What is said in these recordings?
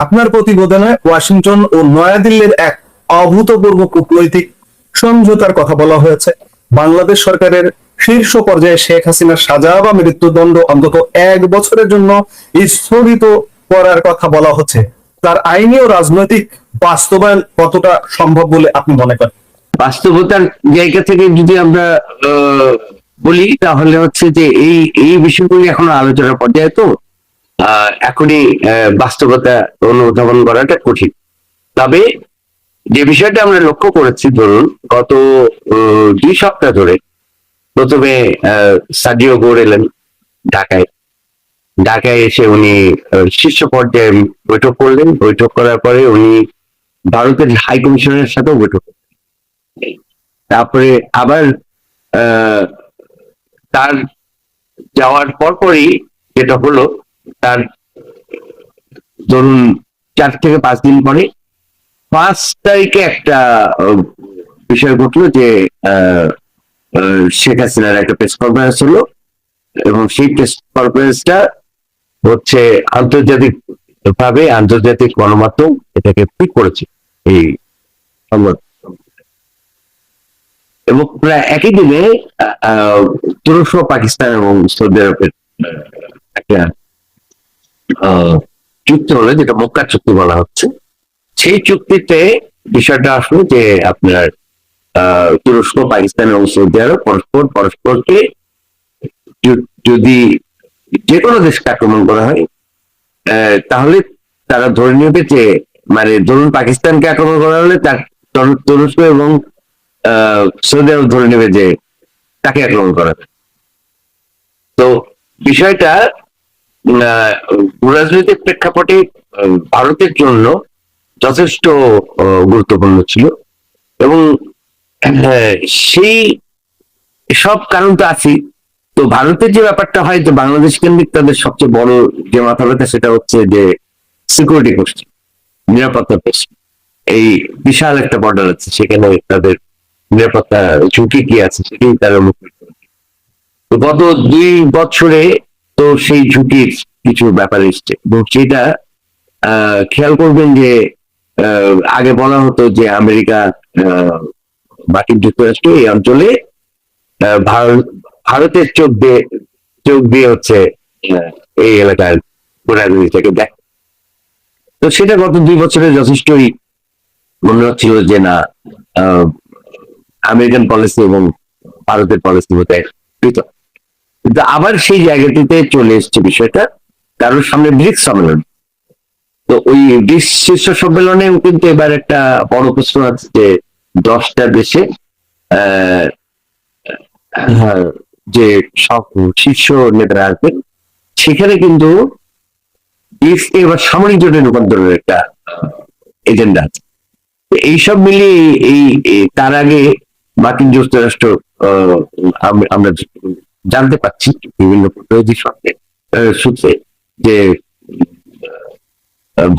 আপনার প্রতিবেদনে ওয়াশিংটন ও নয়াদিল্লির এক অভূতপূর্ব কূটনৈতিক সমঝোতার কথা বলা হয়েছে। বাংলাদেশ সরকারের শীর্ষ পর্যায়ে শেখ হাসিনার সাজা বা মৃত্যুদণ্ড অন্তত 1 বছরের জন্য স্থগিত করার কথা বলা হচ্ছে। তার আইনি ও রাজনৈতিক বাস্তবায়ন কতটা সম্ভব বলে আপনি মনে করেন? বাস্তবতার জায়গা থেকে যদি আমরা বলি, তাহলে হচ্ছে যে এই এই বিষয়গুলি এখনো আলোচনার পর্যায়ে, তো এখনই বাস্তবতা অনুধাবন করাটা কঠিন। তবে যে বিষয়টা আমরা লক্ষ্য করেছি, ধরুন গত 2 সপ্তাহ ধরে প্রথমে সাদিও গোর এলেন ঢাকায়। ঢাকায় এসে উনি শীর্ষ পর্যায়ে বৈঠক করলেন। বৈঠক করার পরে উনি ভারতের হাই কমিশনের সাথেও বৈঠক করলেন। তারপরে আবার তার যাওয়ার পরপরই যেটা হলো, তার ধরুন 4 থেকে 5 দিন পরে 5 তারিখে একটা বিষয় ঘটলো যে শেখ হাসিনার একটা প্রেস কনফারেন্স হলো, এবং সেই প্রেস কনফারেন্সটা হচ্ছে আন্তর্জাতিক গণমাধ্যম এটাকে পিক করেছে এই সংবাদ। এবং প্রায় একই দিনে তুরস্ক, পাকিস্তান এবং সৌদি আরবের একটা চুক্তি হলো, যেটা মক্কা চুক্তি বলা হচ্ছে। সেই চুক্তিতে বিষয়টা আসলো যে আপনার তুরস্ক, পাকিস্তান এবং সৌদি আরব পরস্পরকে যদি যে কোনো দেশকে আক্রমণ করা হয়, তাহলে তারা ধরে নেবে যে, মানে ধরুন পাকিস্তানকে আক্রমণ করা হলে তার তুরস্ক এবং সৌদি আরব ধরে নেবে যে তাকে আক্রমণ করা। তো বিষয়টা রাজনৈতিক প্রেক্ষাপটে ভারতের জন্য যথেষ্ট গুরুত্বপূর্ণ ছিল। এবং সেই সব কারণ তো আছে। তো ভারতের যে ব্যাপারটা হয়, যে বাংলাদেশ কেন্দ্রিক তাদের সবচেয়ে বড় যে মাথা ব্যথা, সেটা হচ্ছে যে সিকিউরিটি কোশ্চেন, নিরাপত্তা প্রশ্ন। এই বিশাল একটা বর্ডার আছে, সেখানে তাদের নিরাপত্তা ঝুঁকি কি আছে সেটাই তারা মুখে। তো গত 2 বছরে তো সেই ঝুঁকির কিছু ব্যাপার এসছে, এবং সেটা খেয়াল করবেন যে আগে বলা হতো যে আমেরিকা, মার্কিন যুক্তরাষ্ট্র এই অঞ্চলে ভারতের চোখ দিয়ে হচ্ছে এই এলাকার রাজনীতিটাকে দেখ। তো সেটা গত 2 বছরে যথেষ্টই মনে হচ্ছিল যে না, আমেরিকান পলিসি এবং ভারতের পলিসি মধ্যে পৃথক। কিন্তু আবার সেই জায়গাটিতে চলে এসছে বিষয়টা, কারোর সামনে ব্রিক্স সম্মেলন। তো ওই ব্রিক্স শীর্ষ সম্মেলনে কিন্তু এবার একটা বড় প্রশ্ন আছে যে 10টা দেশে যে সব শীর্ষ নেতারা আসবেন, সেখানে কিন্তু দেশকে এবার সামরিক জোটে রূপান্তরের একটা এজেন্ডা আছে। এইসব মিলিয়ে এই তার আগে মার্কিন যুক্তরাষ্ট্র, আমরা জানতে পাচ্ছি বিভিন্ন প্রতিনিধি সূত্রে যে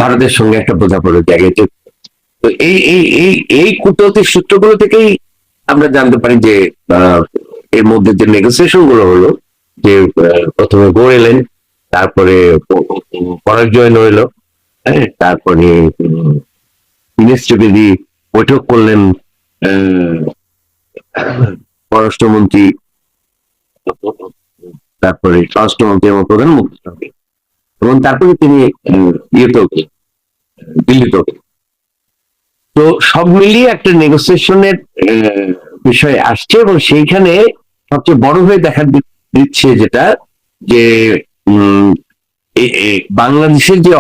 ভারতের সঙ্গে একটা বোঝাপড়ার জায়গায়। তো এই এই এই এই কূটনৈতিক সূত্রগুলো থেকেই আমরা জানতে পারি যে এর মধ্যে যে নেগোসিয়েশন গুলো হলো, যে প্রথমে গোর এলেন, তারপরে পরাজয় এলো, হ্যাঁ, তারপরে মিনিস্ট্রি বৈঠক করলেন পররাষ্ট্রমন্ত্রী, তারপরে স্বরাষ্ট্রমন্ত্রী এবং প্রধানমন্ত্রী সঙ্গে, এবং তারপরে তিনি দিল্লিতেও। তো সব মিলিয়ে একটা নেগোসিয়েশনের বিষয় আসছে, এবং সেইখানে সবচেয়ে বড় হয়ে দেখা দিচ্ছে যেটা, যে বাংলাদেশের যে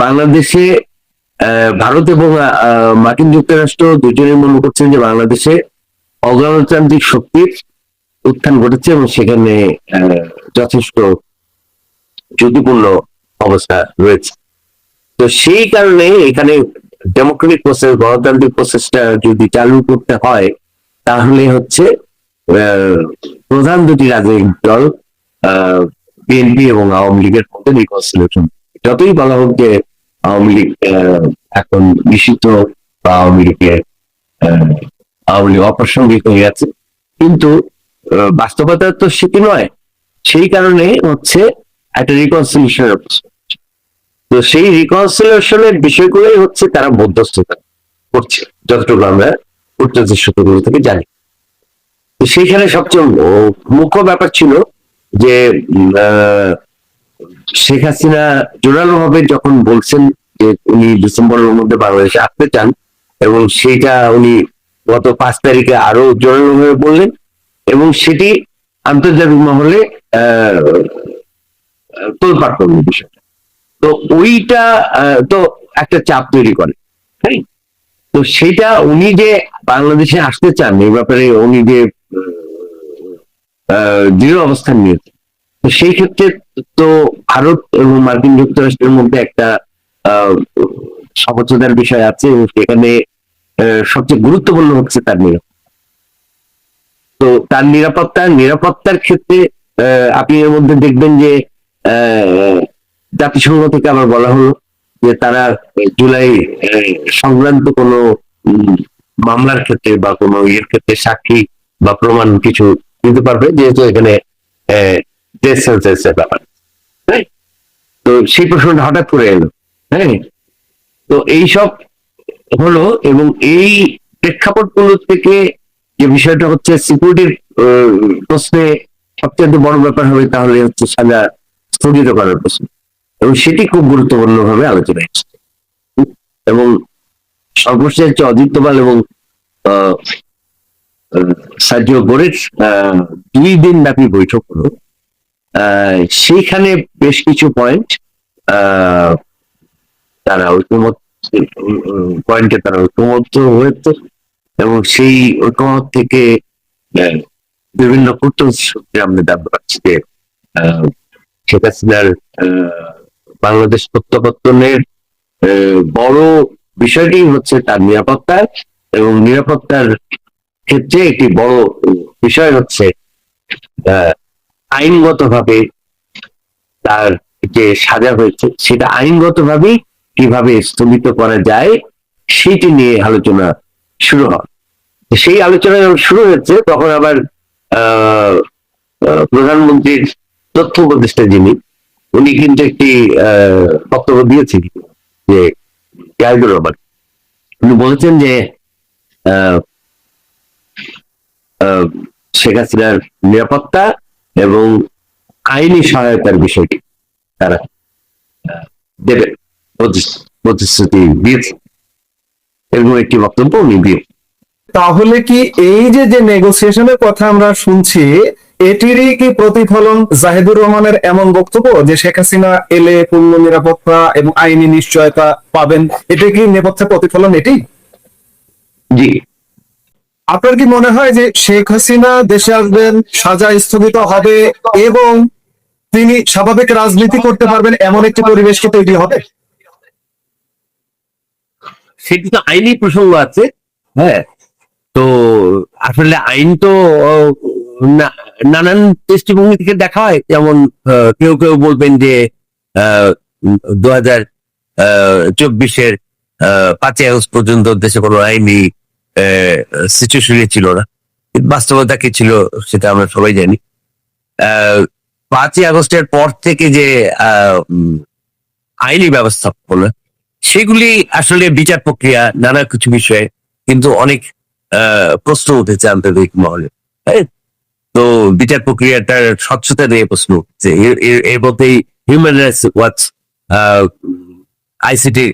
বাংলাদেশে ভারত এবং মার্কিন যুক্তরাষ্ট্র দুজনেই মনে করছেন যে বাংলাদেশে অগণতান্ত্রিক শক্তির উত্থান ঘটেছে, এবং সেখানে যথেষ্ট ঝুঁকিপূর্ণ অবস্থা রয়েছে। তো সেই কারণে এখানে ডেমোক্রেটিক প্রসেস, গণতান্ত্রিক প্রসেসটা যদি চালু করতে হয়, তাহলে হচ্ছে প্রধান দুটি রাজনৈতিক দল বিএনপি এবং আওয়ামী লীগের মধ্যে রিকনসিলিয়েশন। যতই বলা হোক যে আওয়ামী লীগ এখন নিষিদ্ধ বা আওয়ামী লীগ অপ্রাসঙ্গিক হয়ে গেছে, কিন্তু বাস্তবতা তো সেটি নয়। সেই কারণে হচ্ছে একটা রিকনসিলিয়েশনের প্রশ্ন। তো সেই রিকনসিলিয়েশনের বিষয়গুলোই হচ্ছে তারা মধ্যস্থতা করছে, যতটুকু আমরা উচ্চতর সূত্রগুলো থেকে জানি। তো সেইখানে সবচেয়ে মুখ্য ব্যাপার ছিল যে শেখ হাসিনা জোরালো ভাবে যখন বলছেন যে উনি ডিসেম্বরের মধ্যে বাংলাদেশে আসতে চান, এবং সেইটা উনি গত 5 তারিখে আরো জোরালো ভাবে বললেন, এবং সেটি আন্তর্জাতিক মহলে তোলপাড় করলো বিষয়টা। তো ওইটা তো একটা চাপ তৈরি করে, হ্যাঁ। তো সেটা উনি যে বাংলাদেশে আসতে চান এই ব্যাপারে উনি যে দৃঢ় অবস্থান নিয়েছে, তো সেই ক্ষেত্রে তো ভারত এবং মার্কিন যুক্তরাষ্ট্রের মধ্যে একটা আহ, সমঝোতার বিষয় আছে, এবং সেখানে সবচেয়ে গুরুত্বপূর্ণ হচ্ছে তার নিরাপত্তা। তো তার নিরাপত্তার ক্ষেত্রে আপনি এর মধ্যে দেখবেন যে জাতিসংঘ থেকে আবার বলা হলো যে তারা জুলাই সংক্রান্ত কোনো উম, মামলার ক্ষেত্রে বা কোনো ইয়ের ক্ষেত্রে সাক্ষী বা প্রমাণ কিছু দিতে পারবে, যেহেতু এখানে ডেথ সেন্টেন্সের ব্যাপার, হ্যাঁ। তো সেই প্রশ্নটা হঠাৎ করে এলো, হ্যাঁ। তো এইসব হলো, এবং এই প্রেক্ষাপটগুলো থেকে যে বিষয়টা হচ্ছে সিকিউরিটির প্রশ্নে সবচেয়ে বড় ব্যাপার হবে তাহলে হচ্ছে সাজা স্থগিত করার প্রশ্ন, এবং সেটি খুব গুরুত্বপূর্ণ ভাবে আলোচনা এসেছে। এবং সর্বশেষ হচ্ছে অজিত দোভাল এবং আহ, সার্জিও গোরের 2 দিন ব্যাপী বৈঠক হলো। সেইখানে বেশ কিছু পয়েন্ট তারা ঐক্যমত পয়েন্টে তারা ঐক্যমত হয়েছে, এবং সেই ঐক্যমত থেকে আহ, বিভিন্ন সূত্রে আমরা জানতে পারছি যে শেখ হাসিনার বাংলাদেশ প্রত্যাবর্তনের বড় বিষয়টি হচ্ছে তার নিরাপত্তা, এবং নিরাপত্তার ক্ষেত্রে একটি বড় বিষয় হচ্ছে আইনগতভাবে তার যে সাজা হয়েছে সেটা আইনগতভাবেই কিভাবে স্থগিত করা যায় সেটি নিয়ে আলোচনা শুরু হয়। সেই আলোচনা যখন শুরু হয়েছে তখন আবার আহ প্রধানমন্ত্রীর তথ্য উপদেষ্টা যিনি, উনি কিন্তু একটি বক্তব্য দিয়েছেন যে জাহিদুর রহমান, উনি বলেছেন যে আহ আহ, শেখ হাসিনার নিরাপত্তা এবং আইনি সহায়তার বিষয়টি তারা দেবে প্রতিশ্রুতি দিয়েছে, এরকম একটি বক্তব্য উনি দিয়ে। তাহলে কি এই যে যে নেগোসিয়েশনের কথা আমরা শুনছি, এটিরই কি প্রতিফলন জাহিদুর রহমানের এমন বক্তব্য যে শেখ হাসিনা এলে পূর্ণ নিরাপত্তা এবং আইনি নিশ্চয়তা পাবেন? এটা কি নেপথ্যে প্রতিফলন এটি? জি। আপনার কি মনে হয় যে শেখ হাসিনা দেশে আসবেন, সাজা স্থগিত হবে এবং তিনি স্বাভাবিক রাজনীতি করতে পারবেন এমন একটি পরিবেশ কি তৈরি হবে? সেটি তো আইনি প্রসঙ্গ আছে, হ্যাঁ। তো আসলে আইন তো নানান দৃষ্টিভঙ্গি থেকে দেখা হয়, যেমন কেউ কেউ বলবেন যে 2024-এর 5ই আগস্ট পর্যন্ত দেশে কোনো আইনি সিচুয়েশনই ছিল না, বাস্তবতা কি ছিল সেটা আমরা সবাই জানি। 5ই আগস্টের পর থেকে যে আইনি ব্যবস্থাপনা, সেগুলি আসলে বিচার প্রক্রিয়া নানা কিছু বিষয়ে কিন্তু অনেক প্রশ্ন উঠেছে আন্তর্জাতিক মহলে, হ্যাঁ। তো বিচার প্রক্রিয়াটার স্বচ্ছতা নিয়ে প্রশ্ন উঠছে, এর মধ্যেই হিউম্যান রাইটস ওয়াচ আইসিটি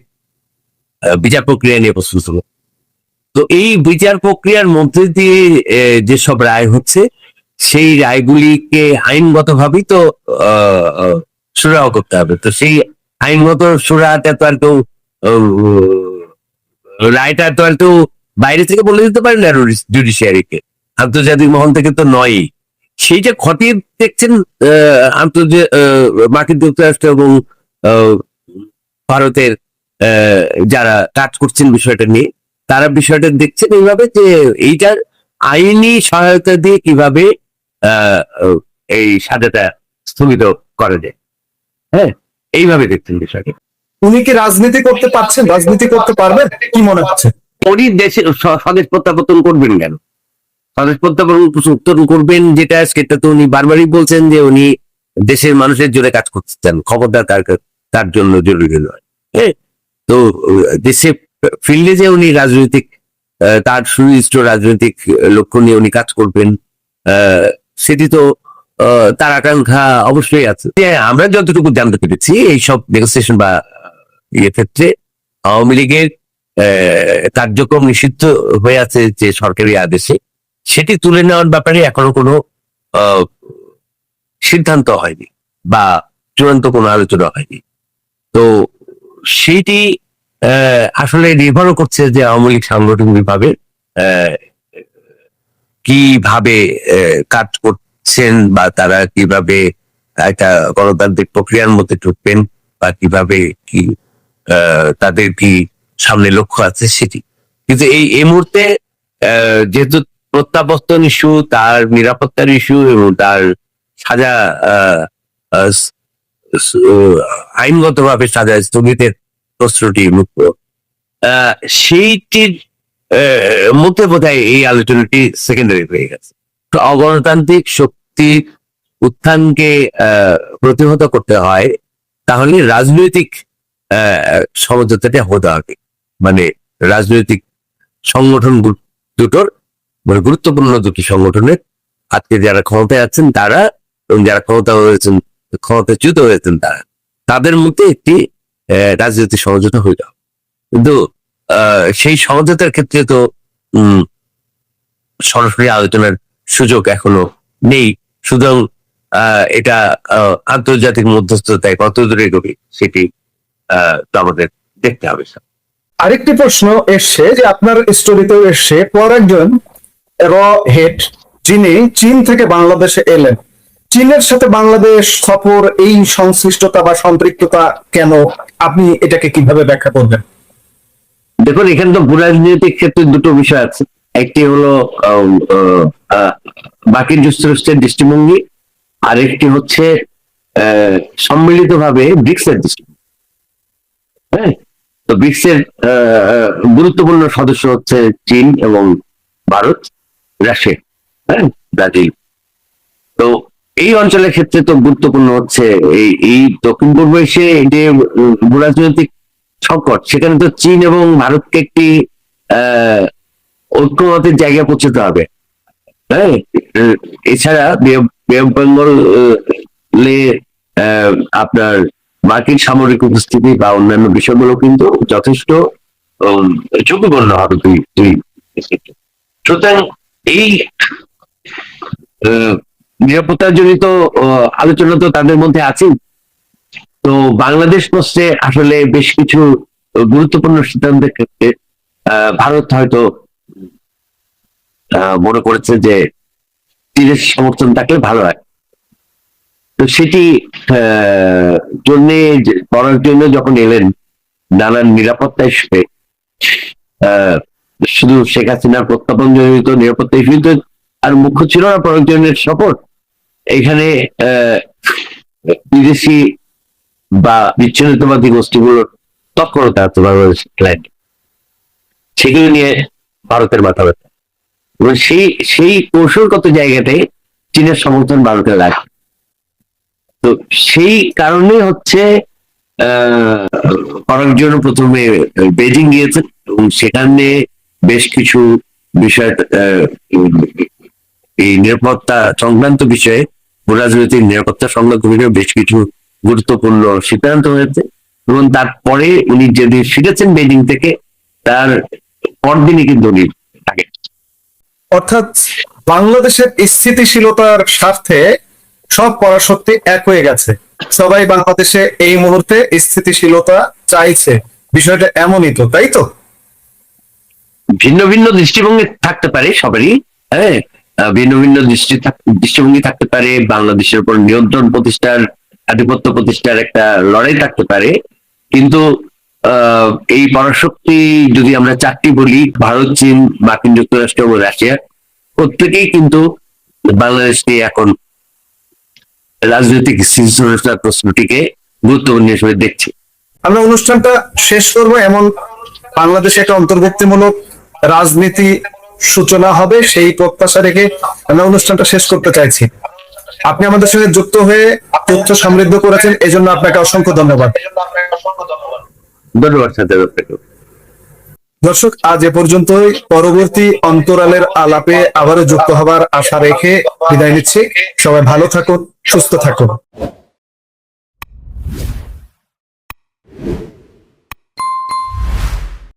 বিচার প্রক্রিয়া নিয়ে প্রশ্ন ছিল। তো এই বিচার প্রক্রিয়ার মধ্যে দিয়ে যেসব রায় হচ্ছে সেই রায়গুলিকে আইনগতভাবেই তো সুরাহ করতে হবে। তো সেই আইনগত সুরাহটা তো আর কেউ রায়টা তো আর কেউ বাইরে থেকে বলে দিতে পারে না জুডিশিয়ারিকে, আন্তর্জাতিক মহল থেকে তো নয়। সেইটা খতিয়ে দেখছেন মার্কিন যুক্তরাষ্ট্র এবং ভারতের যারা কাজ করছেন বিষয়টা নিয়ে, তারা বিষয়টা দেখছেন এইভাবে যে এইটার আইনি সহায়তা দিয়ে কিভাবে এই সাজাটা স্থগিত করা যায়, হ্যাঁ, এইভাবে দেখছেন বিষয়টা। উনি কি রাজনীতি করতে পারছেন, রাজনীতি করতে পারবেন কি মনে হচ্ছে? উনি দেশে স্বদেশ প্রত্যাবর্তন করবেন কেন? স্বদেশ প্রত্যাবর্তন করবেন সেটা তো উনি বারবারই বলছেন যে উনি দেশের মানুষের জন্য কাজ করতে চান। খবরদার তার জন্য জরুরি নয়। হ্যাঁ, তো দেশে ফিল্ডে যে উনি রাজনৈতিক তার সুনির্দিষ্ট রাজনৈতিক লক্ষ্য নিয়ে উনি কাজ করবেন, সেটি তো তার আকাঙ্ক্ষা অবশ্যই আছে। আমরা যতটুকু জানতে পেরেছি এইসব নেগোসিয়েশন বা ক্ষেত্রে আওয়ামী লীগের কার্যক্রম নিষিদ্ধ হয়ে আছে যে সরকারি আদেশে, সেটি তুলে নেওয়ার ব্যাপারে এখনো কোনো সিদ্ধান্ত হয়নি বা চূড়ান্ত কোনো আলোচনা হয়নি। তো সেইটি আসলে নির্ভরও করছে যে আওয়ামী লীগ সাংগঠনিকভাবে কিভাবে কাজ করছেন বা তারা কিভাবে একটা গণতান্ত্রিক প্রক্রিয়ার মধ্যে ঢুকবেন বা কিভাবে কি তাদের কি সামনে লক্ষ্য আছে সেটি। কিন্তু এই মুহূর্তে যেহেতু প্রত্যাবর্তন ইস্যু, তার নিরাপত্তার ইস্যু এবং তার সাজা আইনগতভাবে সাজা স্থগিতের প্রশ্নটি মুক্ত, সেইটির মধ্যে বোধহয় এই আলোচনাটি সেকেন্ডারি হয়ে গেছে। অগণতান্ত্রিক শক্তির উত্থানকে প্রতিহত করতে হয়, তাহলে রাজনৈতিক সমঝোতাটা হতে হবে। মানে রাজনৈতিক সংগঠন দুটোর, মানে গুরুত্বপূর্ণ দুটি সংগঠনের আজকে যারা ক্ষমতায় আছেন তারা এবং যারা ক্ষমতাচ্যুত হয়েছেন তারা, তাদের মধ্যে একটি রাজনৈতিক সমঝোতা হইল। কিন্তু সেই সমঝোতার ক্ষেত্রে তো সরাসরি আলোচনার সুযোগ এখনো নেই। সুতরাং এটা আন্তর্জাতিক মধ্যস্থতায় কত দূরে এগোবে সেটি তো আমাদের দেখতে হবে। আরেকটি প্রশ্ন এসছে যে আপনার স্টোরিতেও এসছে, পর একজন হেড যিনি চীন থেকে বাংলাদেশে এলেন, চীনের সাথে বাংলাদেশ সফর, এই সংশ্লিষ্টতা বা সম্পৃক্ততা কেন, আপনি এটাকে কিভাবে ব্যাখ্যা করবেন? দেখুন, এখানে তো ভূরাজনৈতিক ক্ষেত্রে দুটো বিষয় আছে। একটি হলো মার্কিন যুক্তরাষ্ট্রের দৃষ্টিভঙ্গি, আর একটি হচ্ছে সম্মিলিতভাবে ব্রিক্সের দৃষ্টিভঙ্গি। হ্যাঁ, তো ব্রিক্সের গুরুত্বপূর্ণ সদস্য হচ্ছে চীন এবং ভারত, রাশিয়া, হ্যাঁ, ব্রাজিল। তো এই অঞ্চলের ক্ষেত্রে তো গুরুত্বপূর্ণ হচ্ছে এই দক্ষিণ পূর্ব এশিয়ায় যে ভূরাজনৈতিক সংকট, সেখানে তো চীন এবং ভারতকে একটি ঐক্যমতের জায়গায় পৌঁছতে হবে। হ্যাঁ, এছাড়া বে অফ বেঙ্গল আপনার মার্কিন সামরিক উপস্থিতি বা অন্যান্য বিষয়গুলো কিন্তু যথেষ্ট ঝুঁকিপূর্ণ হবে দুই। সুতরাং এই নিরাপত্তা জনিত আলোচনা তো তাদের মধ্যে আছে। তো বাংলাদেশ প্রশ্নে আসলে বেশ কিছু গুরুত্বপূর্ণ সিদ্ধান্তের ক্ষেত্রে ভারত হয়তো মনে করেছে যে চীনের সমর্থন থাকলে ভালো হয়। তো সেটি করার জন্য যখন এলেন নানান নিরাপত্তা ইস্যুতে, শুধু শেখ হাসিনার প্রত্যাপন জনিত নিরাপত্তা ইস্যুতে আর মুখ্য ছিল না প্রয়োজনের সফর, এখানে বিদেশি বা বিচ্ছিন্নতাবাদী গোষ্ঠীগুলোর তৎপরতা আছে বাংলাদেশের ক্লায়েন্ট, সেগুলো নিয়ে ভারতের মাথা ব্যথা এবং সেই কৌশলগত জায়গাতে চীনের সমর্থন ভারতের লাগে। তো সেই কারণে হচ্ছে করার জন্য প্রথমে বেজিং গিয়েছেন এবং সেখানে বেশ কিছু বিষয়, এই নিরাপত্তা সংক্রান্ত বিষয়ে, রাজনৈতিক নিরাপত্তা সংক্রান্ত বিষয়ে বেশ কিছু গুরুত্বপূর্ণ সিদ্ধান্ত হয়েছে। এবং তারপরে উনি যেদিন ফিরেছেন বেজিং থেকে, তার পরদিনই কিন্তু উনি থাকে। অর্থাৎ বাংলাদেশের স্থিতিশীলতার স্বার্থে সব পরাশক্তি এক হয়ে গেছে, সবাই বাংলাদেশে এই মুহূর্তে স্থিতিশীলতা চাইছে, বিষয়টা এমনই তো, তাই তো? ভিন্ন ভিন্ন দৃষ্টিভঙ্গি থাকতে পারে সবারই, হ্যাঁ, ভিন্ন ভিন্ন দৃষ্টিভঙ্গি থাকতে পারে, বাংলাদেশের উপর নিয়ন্ত্রণ প্রতিষ্ঠার, আধিপত্য প্রতিষ্ঠার একটা লড়াই থাকতে পারে। কিন্তু এই পরাশক্তি যদি আমরা চারটি বলি, ভারত, চীন, মার্কিন যুক্তরাষ্ট্র এবং রাশিয়া, প্রত্যেকেই কিন্তু বাংলাদেশকে এখন রাজনৈতিক স্থিতিশীলতার প্রশ্নটিকে গুরুত্বপূর্ণ হিসেবে দেখছে। আমরা অনুষ্ঠানটা শেষ করবো এমন, বাংলাদেশে একটা অন্তর্ভুক্তিমূলক রাজনীতি সূচনা হবে সেই প্রত্যাশা রেখে আমরা অনুষ্ঠানটা শেষ করতে চাইছি। আপনি আমাদের সঙ্গে যুক্ত হয়ে তথ্য সমৃদ্ধ করেছেন, এজন্য আপনাকে অসংখ্য ধন্যবাদ। ধন্যবাদ সাথে আপনাকে। দর্শক, আজ এ পর্যন্তই। পরবর্তী অন্তরালের আলাপে আবারও যুক্ত হবার আশা রেখে বিদায় নিচ্ছি। সবাই ভালো থাকুন, সুস্থ থাকুন।